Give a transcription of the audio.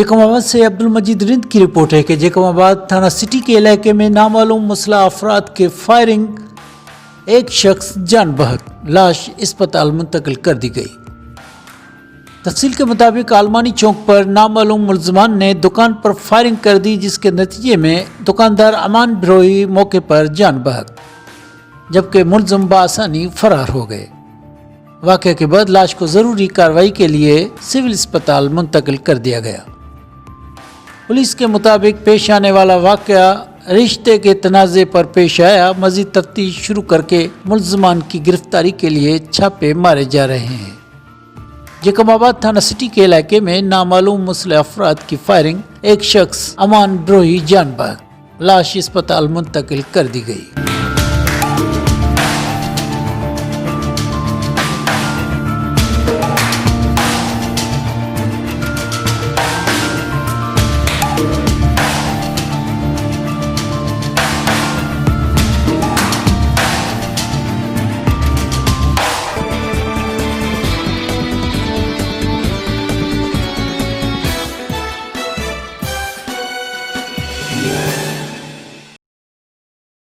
जेकम आबाद से अब्दुल मजीद रिंद की रिपोर्ट है कि जेकम आबाद थाना सिटी के इलाके में नामालूम मुसल्लह अफराद के फायरिंग, एक शख्स जान बहक, लाश अस्पताल मुंतकिल कर दी गई। तफसील के मुताबिक आलमानी चौक पर नामालूम मुलजमान ने दुकान पर फायरिंग कर दी, जिसके नतीजे में दुकानदार अमान बिरोही मौके पर जान बहक, जबकि मुलजम बआसानी फरार हो गए। वाक़े के बाद लाश को ज़रूरी कार्रवाई के लिए सिविल अस्पताल मुंतकिल कर दिया गया। पुलिस के मुताबिक पेश आने वाला वाक़या रिश्ते के तनाज़े पर पेश आया। मज़ीद तफ्तीश शुरू करके मुलजमान की गिरफ्तारी के लिए छापे मारे जा रहे हैं। जेकमाबाद थाना सिटी के इलाके में नामालूम मुसल्लह अफराद की फायरिंग, एक शख्स अमान बिरोही जान बहक, लाश अस्पताल मुंतकिल कर दी गई।